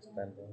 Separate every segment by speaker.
Speaker 1: Standing.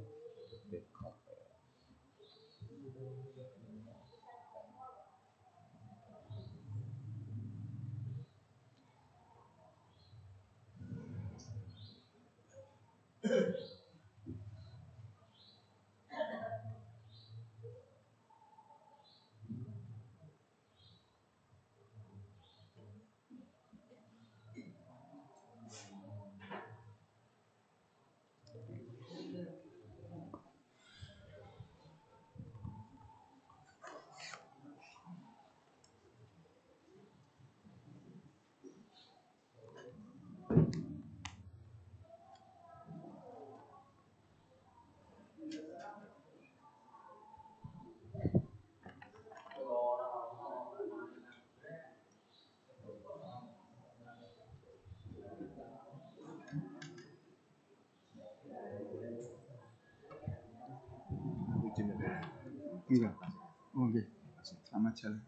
Speaker 2: Enggak. Oh, oke. Selamat jalan.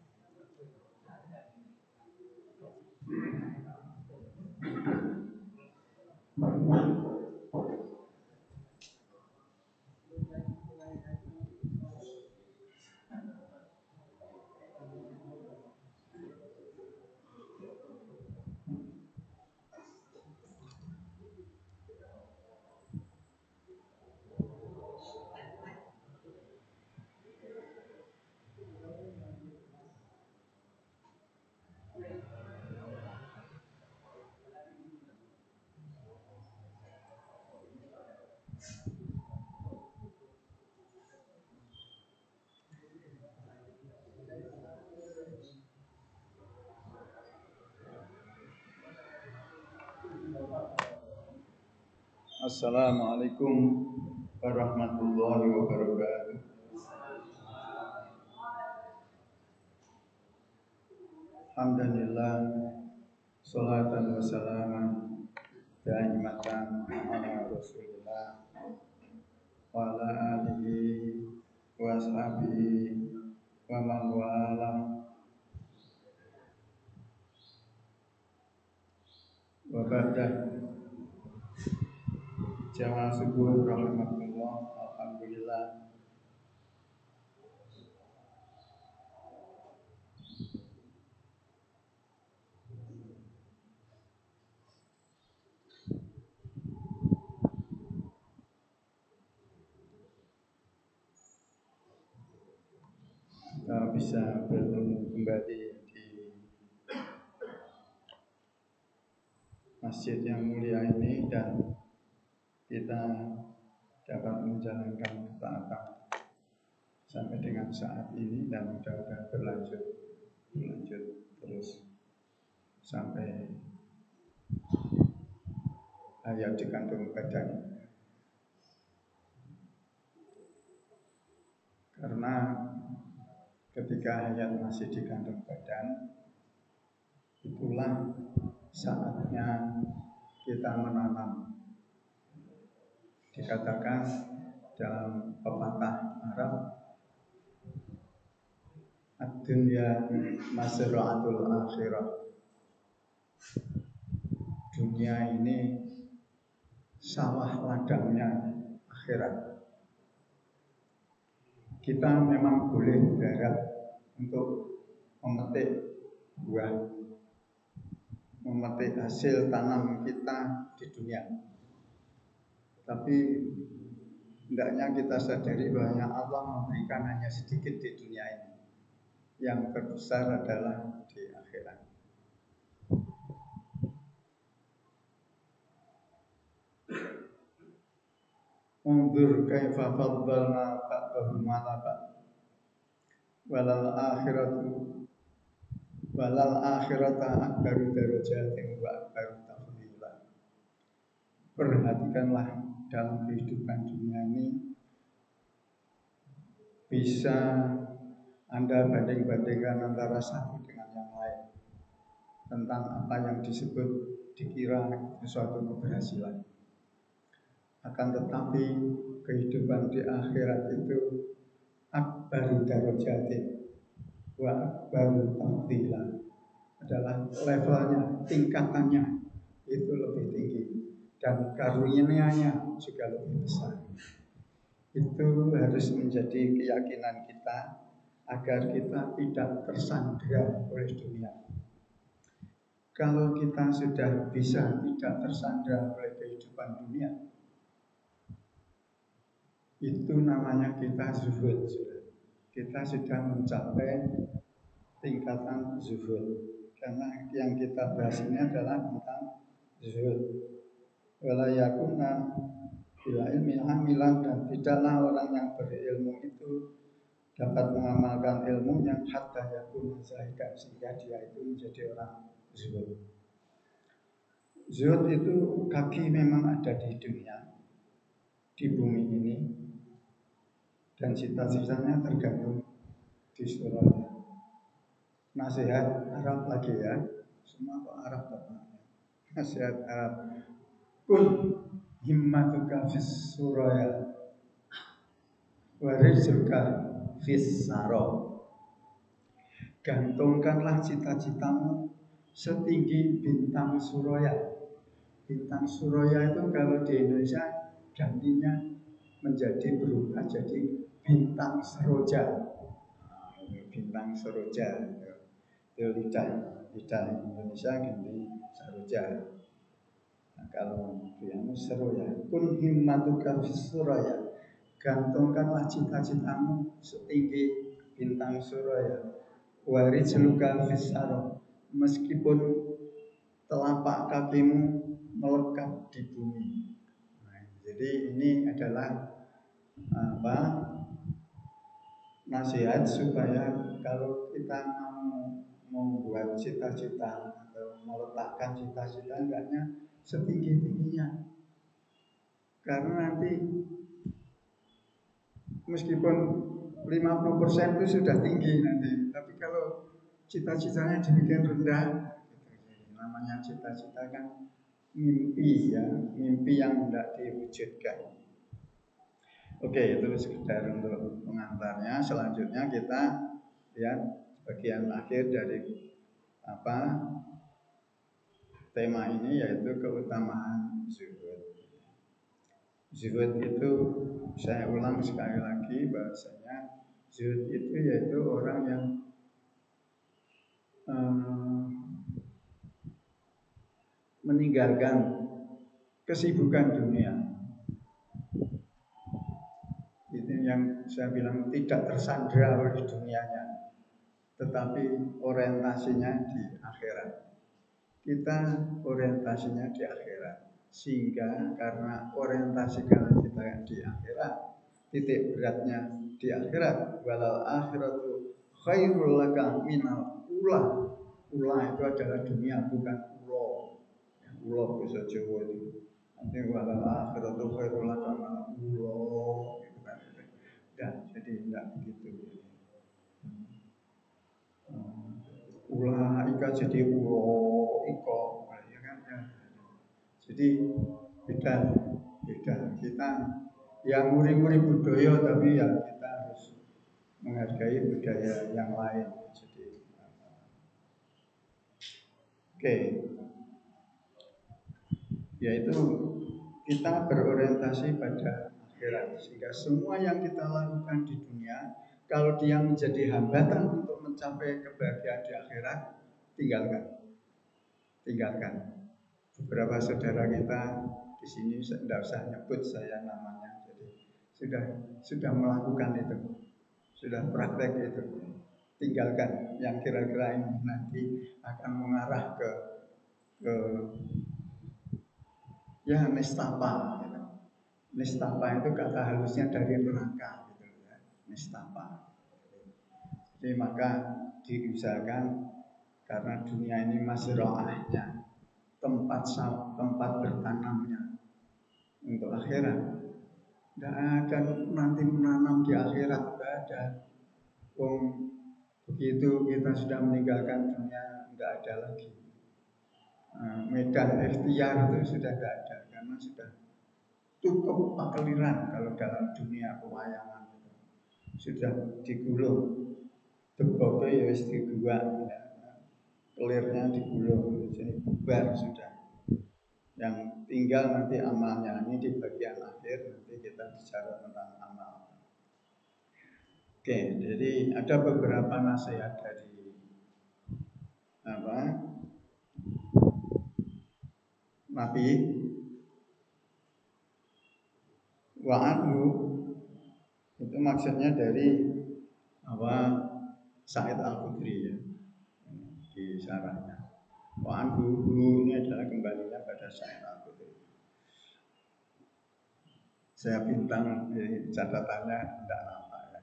Speaker 2: Assalamualaikum warahmatullahi wabarakatuh. Alhamdulillah, sholatan wa salaman daimatan ala Rasulillah wa ala alihi wa ashabihi wa man wala wa ba'da. Jamaah subuh rahmatullah, alhamdulillah. Kita bisa bertemu kembali di masjid yang mulia ini dan kita dapat menjalankan ketaatan sampai dengan saat ini dan mudah-mudahan berlanjut terus sampai hayat di kandung badan. Karena ketika hayat masih di kandung badan, itulah saatnya kita menanam. Dikatakan dalam pepatah Arab, ad-dunya mazra'atul akhirah. Dunia ini sawah ladangnya akhirat. Kita memang boleh berharap untuk memetik buah, memetik hasil tanam kita di dunia. Tapi hendaknya kita sadari bahwa Allah memberikan hanya sedikit di dunia ini. Yang terbesar adalah di akhirat. Unzur kaifa faddalna ba'dahum 'ala ba'd. Walal akhirata akbaru darajatin wa akbaru tafdila. Perhatikanlah dalam kehidupan dunia ini, bisa Anda banding-bandingkan antara satu dengan yang lain tentang apa yang disebut dikira suatu keberhasilan. Akan tetapi kehidupan di akhirat itu akbaru darajatin wa akbaru tafdila, adalah levelnya, tingkatannya itu lebih tinggi dan karunia-Nya juga lebih besar. Itu harus menjadi keyakinan kita agar kita tidak tersandera oleh dunia. Kalau kita sudah bisa tidak tersandera oleh kehidupan dunia, itu namanya kita zuhud. Kita sudah mencapai tingkatan zuhud. Karena yang kita bahas ini adalah tentang zuhud. Wala yakuna bila ilmi amilan, dan tidaklah orang yang berilmu itu dapat mengamalkan ilmunya hatta yakuna zahidan, sehingga dia itu menjadi orang zuhud. Zuhud itu kaki memang ada di dunia, di bumi ini, dan cita-citanya tergantung di surga. Nasihat Arab lagi ya, semua kok Arab bapaknya. Nasihat Arab, kun himmatuka fis suraya wa rizquka fis saro. Gantungkanlah cita-citamu setinggi bintang suraya. Bintang suraya itu kalau di Indonesia gantinya menjadi berubah jadi bintang seroja. Bintang seroja itu lidah Indonesia ganti seroja. Nah, kalau yang seroja, kun himmatuka fis suraya, gantungkanlah cita-citamu setinggi bintang suraya. Warijluka fis saro, meskipun telapak kakimu melekat di bumi. Nah, jadi ini adalah nasihat supaya kalau kita mau membuat cita-cita atau meletakkan cita-cita hendaknya setinggi-tingginya. Karena nanti meskipun 50% itu sudah tinggi nanti, tapi kalau cita-citanya dibikin rendah, namanya cita-cita kan mimpi ya, mimpi yang tidak diwujudkan. Oke, itu sekedar untuk pengantarnya. Selanjutnya kita lihat bagian akhir dari tema ini, yaitu keutamaan zuhud. Zuhud itu saya ulang sekali lagi bahasanya zuhud itu yaitu orang yang meninggalkan kesibukan dunia. Itu yang saya bilang, tidak tersandera oleh dunianya, tetapi orientasinya di akhirat. Kita orientasinya di akhirat, sehingga karena orientasi kita di akhirat, titik beratnya di akhirat, walal akhiratu khairul laka minal ula. Ula itu adalah dunia, bukan ulo. Ulo bisa Jawa itu. Nanti walal akhiratu khairul laka minal ulo. Dan jadi tidak begitu. Ula ika jadi ulo iko, ya kan? Ya. Jadi beda. Kita yang nguri-nguri budaya, tapi ya kita harus menghargai budaya yang lain. Jadi, oke. Yaitu kita berorientasi pada akhirat, sehingga semua yang kita lakukan di dunia, kalau dia menjadi hambatan untuk mencapai kebahagiaan di akhirat, tinggalkan. Beberapa saudara kita di sini, tidak usah nyebut saya namanya, jadi sudah melakukan itu, sudah praktek itu. Tinggalkan yang kira-kira ini nanti akan mengarah ke ya nistapa. Gitu. Nistapa itu kata halusnya dari neraka, gitu ya. Nistapa. Jadi maka diusahakan, karena dunia ini mazra'ahnya, tempat bertanamnya untuk akhirat. Tidak ada nanti menanam di akhirat, tidak ada. Begitu kita sudah meninggalkan dunia, tidak ada lagi. Medan ikhtiar itu sudah tidak ada, karena sudah tutup pakeliran kalau dalam dunia pewayangan itu. Sudah digulung, deboke ya wis digua, kelirnya digulung, jadi bubar sudah. Yang tinggal nanti amalnya, ini di bagian akhir nanti kita bicara tentang amal. Oke, jadi ada beberapa nasihat dari Nabi wa'anhu, itu maksudnya dari Sa'id Al-Khudri ya, di syarahnya. Wa'anhu ini adalah kembalinya pada Sa'id Al-Khudri. Saya bintang catatannya tidak nampak ya.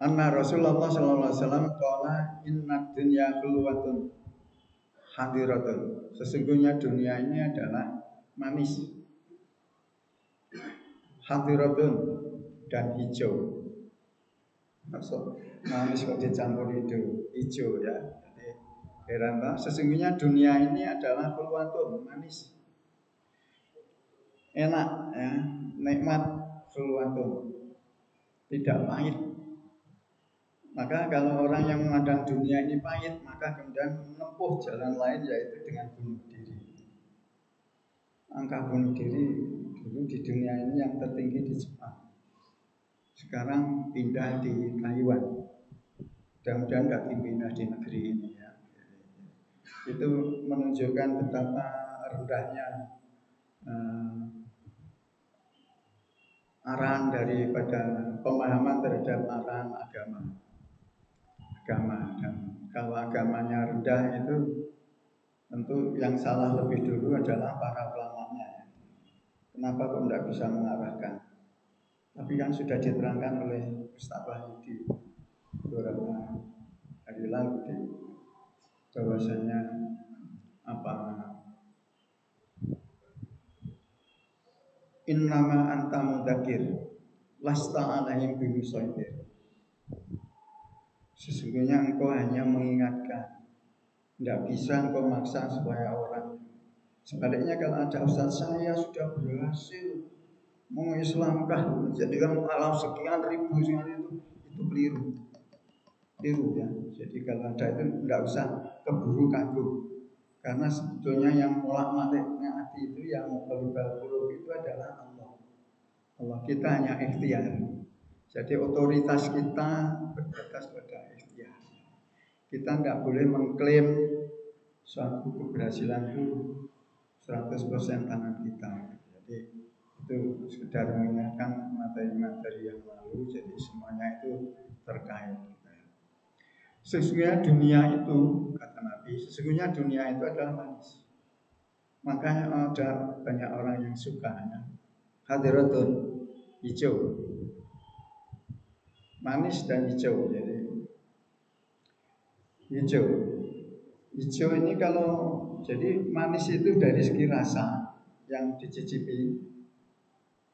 Speaker 2: Anna Rasulullah sallallahu alaihi wasallam qala inna dunya khulwatun hadiratun. Sesungguhnya dunia ini adalah manis. Hadiratun dan hijau. Maksud manis kok dicampur hijau ya. Jadi heran lah. Sesungguhnya dunia ini adalah khulwatun, manis. Enak ya, nikmat khulwatun. Tidak pahit. Maka kalau orang yang memandang dunia ini pahit, maka kemudian menempuh jalan lain yaitu dengan bunuh diri. Angka bunuh diri dulu di dunia ini yang tertinggi di Jepang. Sekarang pindah di Taiwan. Mudah-mudahan nggak pindah di negeri ini ya. Itu menunjukkan betapa rendahnya arahan daripada pemahaman terhadap arahan agama. Dan kalau agamanya rendah itu tentu yang salah lebih dulu adalah para ulamanya. Kenapa kok tidak bisa mengarahkan? Tapi kan sudah diterangkan oleh Ustaz Wahyudi beberapa hari lalu di bahwasanya innama anta mudakir lasta alaihim bimusaitir. Sesungguhnya engkau hanya mengingatkan, tidak bisa engkau maksa supaya orang. Sebaliknya kalau ada ustaz saya sudah berhasil mengislamkan menjadikan alam sekian ribu itu keliru ya. Jadi kalau ada itu tidak usah keburu kagum, karena sebetulnya yang mulak maliknya hati itu, yang berubah itu adalah Allah. Kita hanya ikhtiar. Jadi otoritas kita berbatas pada ikhtiar. Kita tidak boleh mengklaim suatu keberhasilan itu 100% tangan kita. Jadi itu sekedar mengingatkan materi-materi yang lalu. Jadi semuanya itu terkait. Sesungguhnya dunia itu, kata Nabi, sesungguhnya dunia itu adalah manis. Makanya ada banyak orang yang suka hadiratun, hijau, manis dan hijau. Jadi hijau ini kalau jadi manis itu dari segi rasa yang dicicipi,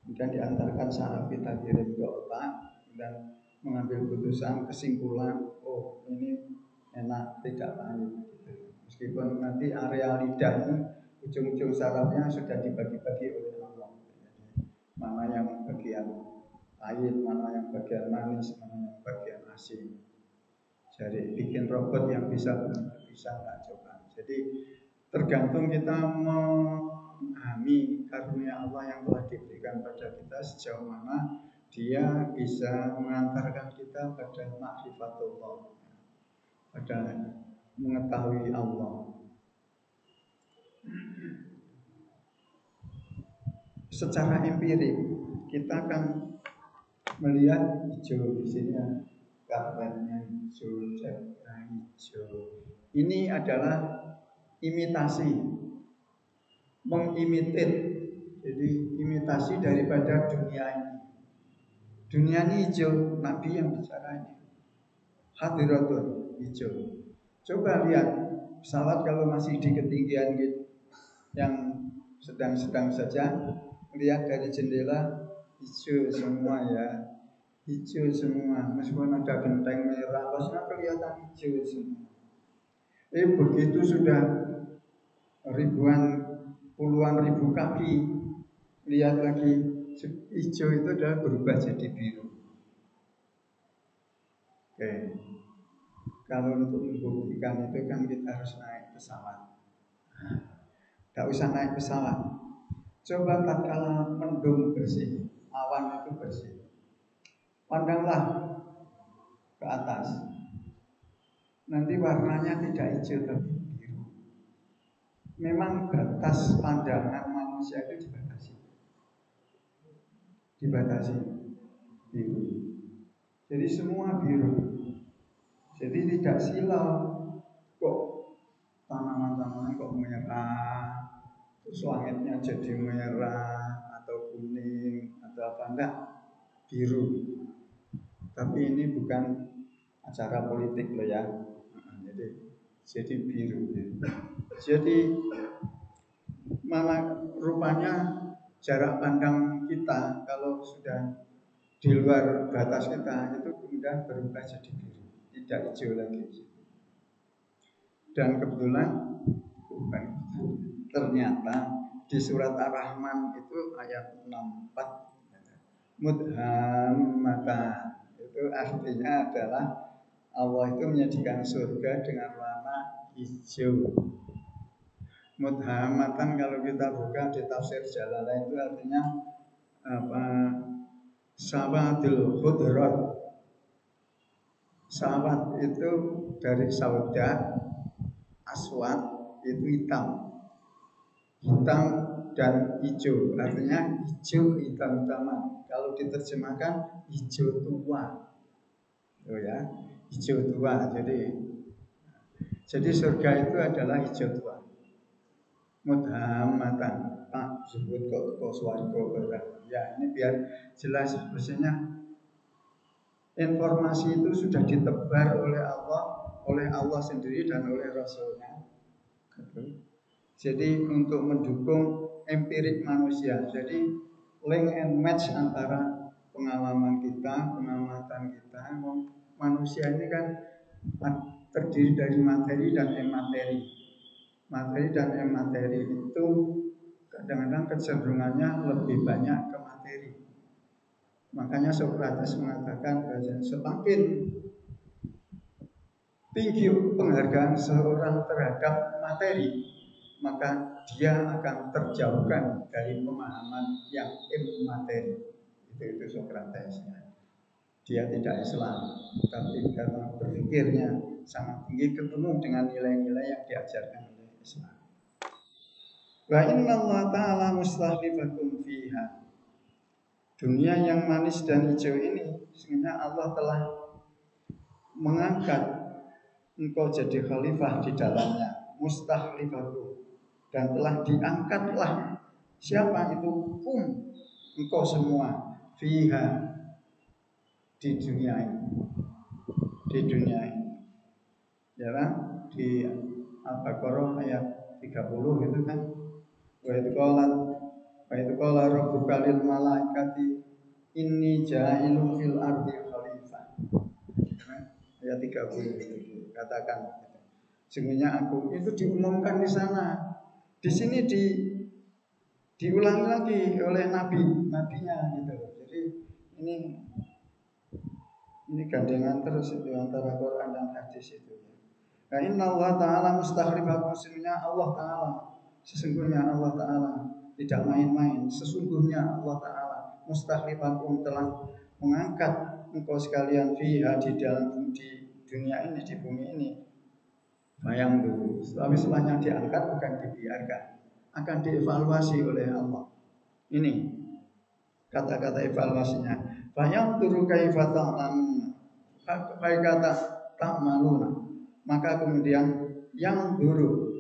Speaker 2: kemudian diantarkan saraf kita kirim ke otak dan mengambil keputusan, kesimpulan, oh ini enak, tidak pahit gitu. Meskipun nanti area lidah ini ujung-ujung sarafnya sudah dibagi-bagi oleh Allah. Mana yang bagian pahit, mana yang bagian manis, mana yang bagian asin. Jadi bikin robot yang bisa nggak coba. Jadi tergantung kita memahami karunia Allah yang telah diberikan pada kita sejauh mana dia bisa mengantarkan kita pada ma'rifatullah, pada mengetahui Allah. Secara empirik kita akan melihat hijau di sini, gambarnya hijau, warna hijau. Ini adalah imitasi, mengimitit. Jadi imitasi daripada dunia ini. Dunia ini hijau, Nabi yang bicara ini. Hadiratun, hijau. Coba lihat pesawat kalau masih di ketinggian gitu, yang sedang-sedang saja, lihat dari jendela hijau semua ya, hijau semua. Meskipun ada genteng merah, pasti kelihatan hijau semua. Begitu sudah ribuan, puluhan ribu kaki, lihat lagi hijau itu adalah berubah jadi biru. Oke. Kalau untuk membuktikan itu kan kita harus naik pesawat. Gak usah naik pesawat. Coba tatkala mendung bersih, awan itu bersih, pandanglah ke atas. Nanti warnanya tidak hijau tapi biru. Memang batas pandangan manusia itu dibatasi biru. Jadi semua biru. Jadi tidak silau kok tanaman-tanaman kok merah, terus langitnya jadi merah atau kuning atau apa, enggak, biru. Tapi ini bukan acara politik loh ya. Jadi biru. Jadi mana rupanya jarak pandang kita kalau sudah di luar batas kita itu kemudian berubah jadi biru, tidak hijau lagi. Dan kebetulan ternyata di surat Ar-Rahman itu ayat 64 mudhammatan, itu artinya adalah Allah itu menyajikan surga dengan warna hijau. Mudhammatan kalau kita buka di tafsir Jalalain itu artinya apa? Sawadul khudrat. Sawad itu dari sauda, aswad itu hitam. Hitam dan hijau, artinya hijau hitam-hitaman. Kalau diterjemahkan hijau tua. Oh ya, hijau tua. Jadi surga itu adalah hijau tua. Mudhammatan. Pak sebut kok swargo berat. Ya, ini biar jelas maksudnya. Informasi itu sudah ditebar oleh Allah sendiri dan oleh Rasulnya. Jadi untuk mendukung empirik manusia. Jadi link and match antara pengalaman kita, pengamatan kita. Manusia ini kan terdiri dari materi dan emateri. Materi dan emateri itu kadang-kadang kecenderungannya lebih banyak ke materi. Makanya Socrates mengatakan bahwa semakin tinggi penghargaan seorang terhadap materi, maka dia akan terjauhkan dari pemahaman yang materi. Itu Socrates. Dia tidak Islam, tapi karena berpikirnya sangat tinggi ketemu dengan nilai-nilai yang diajarkan oleh Islam. Wa inna Allah ta'ala mustakhlifakum fiha. Dunia yang manis dan hijau ini, sesungguhnya Allah telah mengangkat engkau jadi khalifah di dalamnya, mustakhlifatu, dan telah diangkatlah siapa itu engkau semua fiha di dunia ini, ya kan? Di Al-Baqarah ayat 30 itu kan, wa itu qala rabbuka lil malaikati inni ja'ilun fil ardi khalifah. Ayat 30 itu katakan, sesungguhnya aku itu diumumkan di sana. Di sini diulangi lagi oleh nabinya gitu. Jadi ini gandengan terus itu antara Quran dan hadis itu. Nah, inna Allah ta'ala mustakhlifakum, sesungguhnya Allah ta'ala tidak main-main. Sesungguhnya Allah ta'ala mustakhlifakum telah mengangkat engkau sekalian fiha di dalam di dunia ini, di bumi ini. Bayang dulu, tapi setelahnya diangkat bukan dibiarkan, akan dievaluasi oleh Allah. Ini kata-kata evaluasinya. Bayang dulu kaifa ta'lamun, kata ta'maluna. Maka kemudian yang dulu,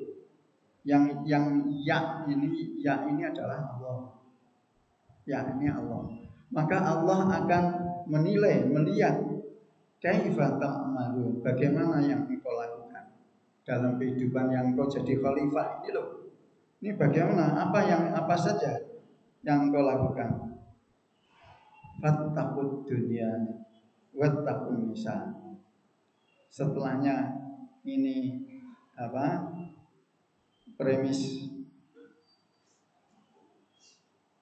Speaker 2: yang ya ini adalah Allah. Ya ini Allah. Maka Allah akan menilai, melihat kaifa ta'malun, bagaimana yang engkau lakukan dalam kehidupan yang engkau jadi khalifah ini loh. Ini bagaimana, apa saja yang engkau lakukan. Fattaqud dunya wattaqun nisa. Setelahnya ini premis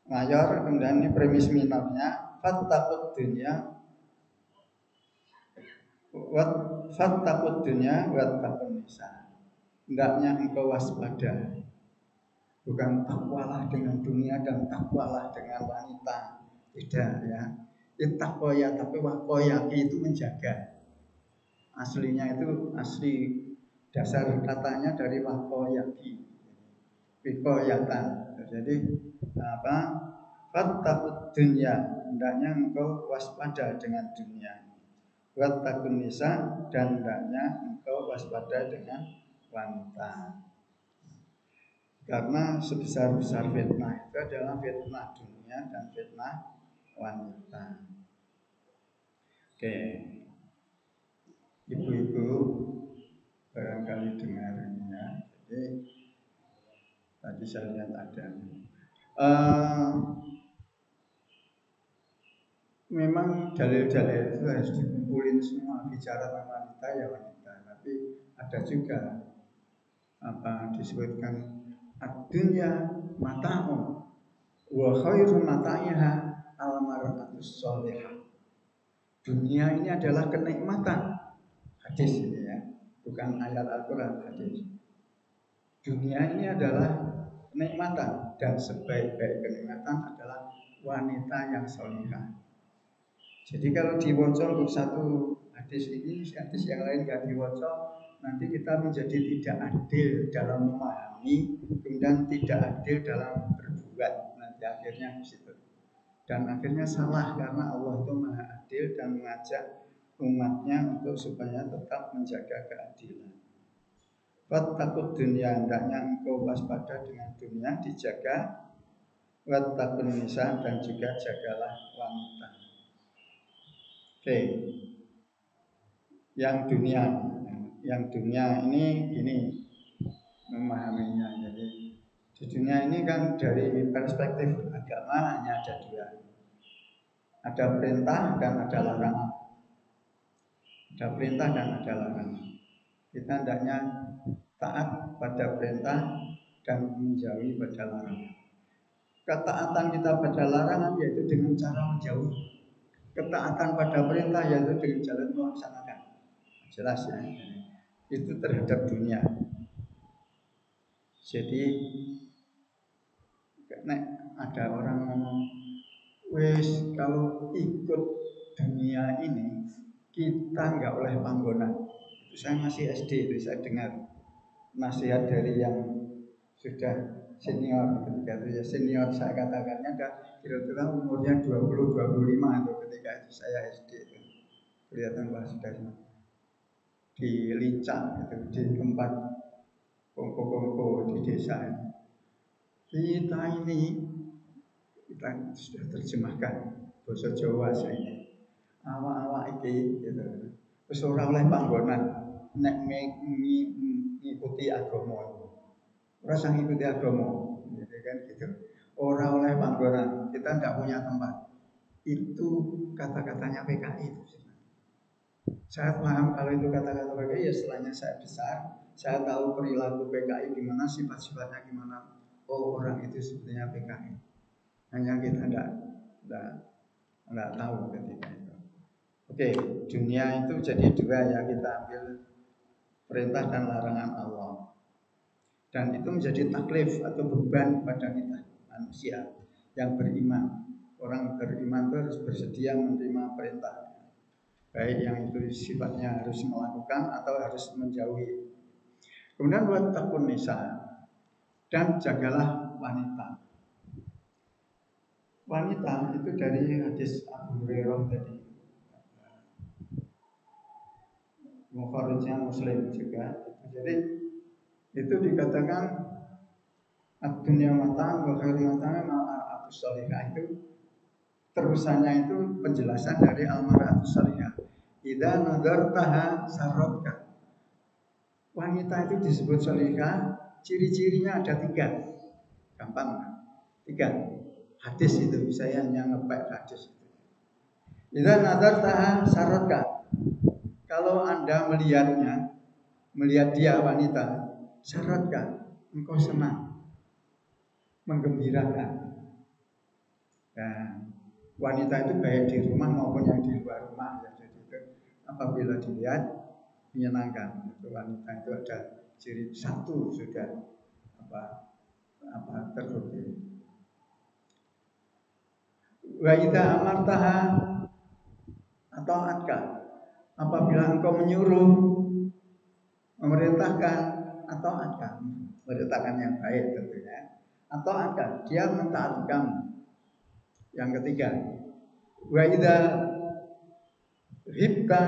Speaker 2: mayor, kemudian ini premis minornya, fattaqud dunya wattaqun nisa. Hendaknya engkau waspada. Bukan takwalah dengan dunia dan takwalah dengan wanita. Tidak ya. Itu takwa tapi wakoyaki itu menjaga. Aslinya itu asli dasar katanya dari wakoyaki. Wikoyatan. Jadi apa? Fattaqud dunya, hendaknya engkau waspada dengan dunia. Wattaqun nisa, dan hendaknya engkau waspada dengan wanita. Karena sebesar-besar fitnah itu adalah fitnah dunia dan fitnah wanita. Oke, ibu-ibu barangkali dengar ini ya. Jadi tadi saya lihat ada. Memang dalil-dalil itu harus dikumpulin semua, bicara tentang wanita ya wanita. Tapi ada juga apa disebutkan ad-dunya mata'un wa khairu mata'iha al-mar'atus shalihah. Dunia ini adalah kenikmatan. Hadis ini ya, bukan ayat Al-Qur'an, hadis. Dunia ini adalah kenikmatan dan sebaik-baik kenikmatan adalah wanita yang shalihah. Jadi kalau diwocok untuk satu hadis ini, hadis yang lain nggak diwocok, nanti kita menjadi tidak adil dalam memahami, kemudian tidak adil dalam berbuat. Nanti akhirnya di situ. Dan akhirnya salah karena Allah itu Maha Adil dan mengajak umatnya untuk supaya tetap menjaga keadilan. Wattaqud dunya, hendaknya engkau waspada dengan dunia, dijaga. Wattaqun nisa, dan juga jagalah wanita. Oke. Yang dunia ini memahaminya. Jadi di dunia ini kan dari perspektif agama hanya ada dua. Ada perintah dan ada larangan. Ada perintah dan ada larangan. Kita hendaknya taat pada perintah dan menjauhi pada larangan. Ketaatan kita pada larangan yaitu dengan cara menjauhi. Ketaatan pada perintah yaitu dengan jalan melaksanakan. Jelas ya. Itu terhadap dunia. Jadi nek ada orang ngomong, wes kalau ikut dunia ini kita nggak oleh panggonan. Itu saya masih SD, itu saya dengar nasihat dari yang sudah senior ketika itu ya, senior saya katakannya ada kira-kira umurnya 20-25 itu ketika itu saya SD itu. Kelihatan Pak sudah di Lincah itu, di tempat kongko-kongko di desa ini. Kita sudah terjemahkan bahasa Jawa aslinya. Awak-awak iki gitu. Wis ora oleh panggonan nek ngikuti agama. Ora sang ngikuti agama, gitu kan gitu. Ora oleh panggonan, kita tidak punya tempat. Itu kata-katanya PKI itu. Saya paham kalau itu kata-kata PKI ya setelahnya saya besar, saya tahu perilaku PKI gimana, sifat-sifatnya gimana. Oh orang itu sebenarnya PKI. Hanya kita tidak tahu ketika itu. Oke, dunia itu jadi dua ya, kita ambil perintah dan larangan Allah. Dan itu menjadi taklif atau beban pada kita manusia yang beriman. Orang beriman itu harus bersedia menerima perintah, baik yang itu sifatnya harus melakukan atau harus menjauhi. Kemudian buat takun nisa, dan jagalah wanita. Wanita itu dari hadis Abu Hurairah tadi, Mukharijnya Muslim juga. Jadi itu dikatakan ad-dunya mata'an wa khairu mata'an al-mar'atus shalihah. Itu terusannya itu penjelasan dari al-mar'atus shalihah. Idza nadartaha sarratka. Wanita itu disebut shalihah, ciri-cirinya ada 3. Gampang, 3. Hadis itu, saya hanya ngepek hadis itu. Idza nadartaha sarratka. Kalau Anda melihat dia wanita, sarratka, engkau senang, menggembirakan. Dan wanita itu baik di rumah maupun yang di luar rumah ya. Jadi itu apabila dilihat menyenangkan. Itu wanita itu ada ciri 1 sudah terrugi. Wa idza amartaha atau atka, apabila engkau menyuruh, memerintahkan atau atka, memerintahkan yang baik tentunya, atau atka, dia mentaati kamu. Yang ketiga, wa idza hibta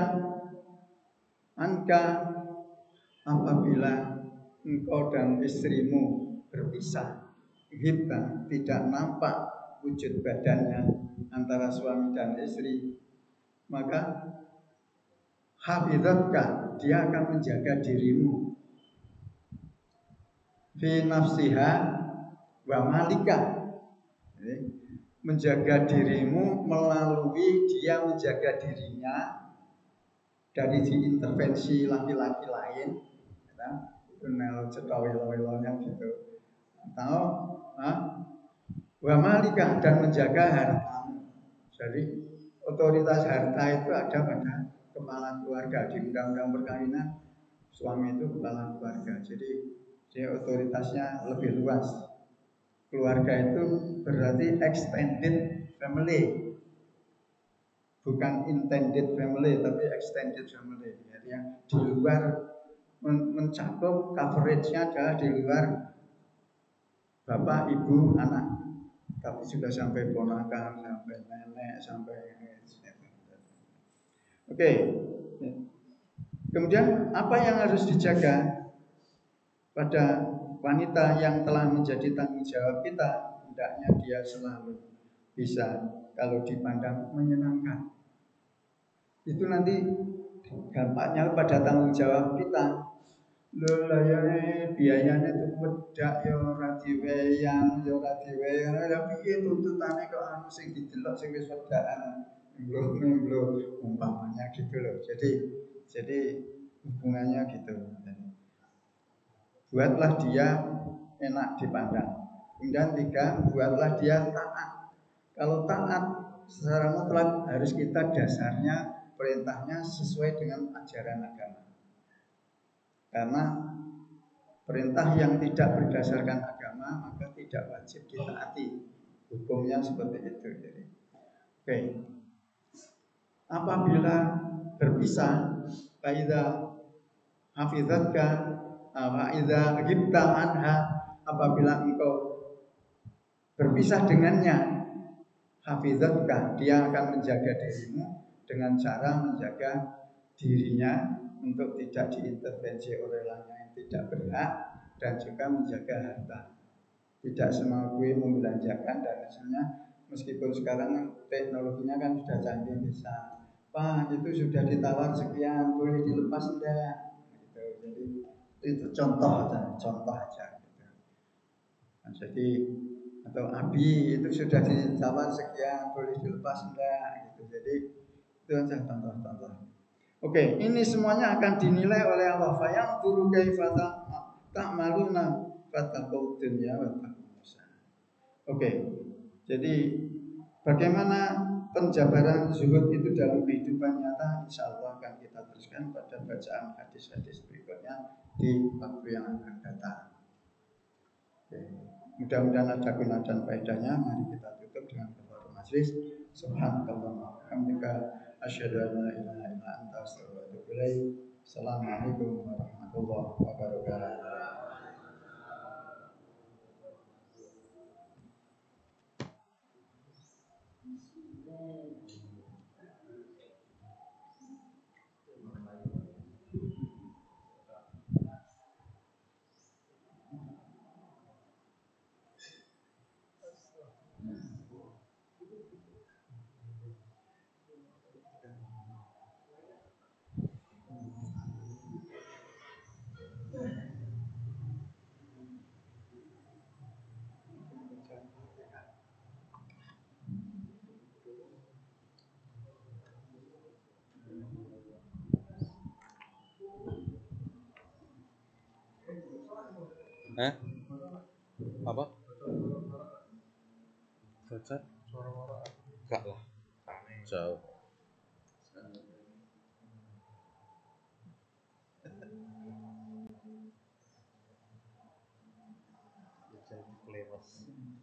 Speaker 2: anka, apabila engkau dan istrimu berpisah, hibta, tidak nampak wujud badannya antara suami dan istri, maka hafizatka, dia akan menjaga dirimu, fi nafsiha wa malika, menjaga dirimu melalui dia menjaga dirinya dari diintervensi laki-laki lain, kenal cetawil-wilnya gitu, atau wa malika, dan menjaga hartamu. Jadi otoritas harta itu ada pada kepala keluarga. Di undang-undang perkawinan suami itu kepala keluarga, jadi dia otoritasnya lebih luas. Keluarga itu berarti extended family, bukan intended family, tapi extended family. Jadi yang di luar mencakup coveragenya adalah di luar bapak, ibu, anak, tapi sudah sampai ponakan, sampai nenek, sampai Oke. Kemudian apa yang harus dijaga pada wanita yang telah menjadi tanggung jawab kita? Hendaknya dia selalu bisa, kalau dipandang, menyenangkan. Itu nanti dampaknya pada tanggung jawab kita. Layane biayanya itu wedak ya ora diweyang, ya ora diweyang. Lah piye tuntutane kok anu sing didelok sing wis wedakan. Belum umpamanya gitu loh. Jadi hubungannya gitu. Buatlah dia enak dipandang. Kemudian tiga, buatlah dia taat. Kalau taat secara mutlak harus kita dasarnya perintahnya sesuai dengan ajaran agama. Karena perintah yang tidak berdasarkan agama maka tidak wajib ditaati. Hukumnya seperti itu. Jadi, oke. Apabila berpisah, faida hafizatka, faida ghibta anha, apabila engkau berpisah dengannya, hafizatka, dia akan menjaga dirimu dengan cara menjaga dirinya untuk tidak diintervensi oleh orang yang tidak berhak, dan juga menjaga harta. Tidak semau gue membelanjakan dan misalnya, meskipun sekarang teknologinya kan sudah canggih, bisa Pak itu sudah ditawar sekian, boleh dilepas enggak? Gitu. Jadi itu contoh aja. Gitu. Nah, jadi atau Abi itu sudah ditawar sekian, boleh dilepas enggak? Gitu. Jadi itu aja contoh-contoh. Oke, ini semuanya akan dinilai oleh Allah. Fayang turu kaifata ta'maluna fattaqud dunya wa taqusah. Oke. Jadi bagaimana penjabaran zuhud itu dalam kehidupan nyata, insya Allah akan kita teruskan pada bacaan hadis-hadis berikutnya di waktu yang akan datang. Oke. Mudah-mudahan ada guna dan faedahnya. Mari kita tutup dengan kafaratul majlis. Subhanallah wa bihamdika asyhadu an la ilaha illa anta astaghfiruka wa atubu ilaik. Assalamualaikum warahmatullahi wabarakatuh.
Speaker 1: Apa? Cacat? Enggak lah. Jauh. Jadi Allah.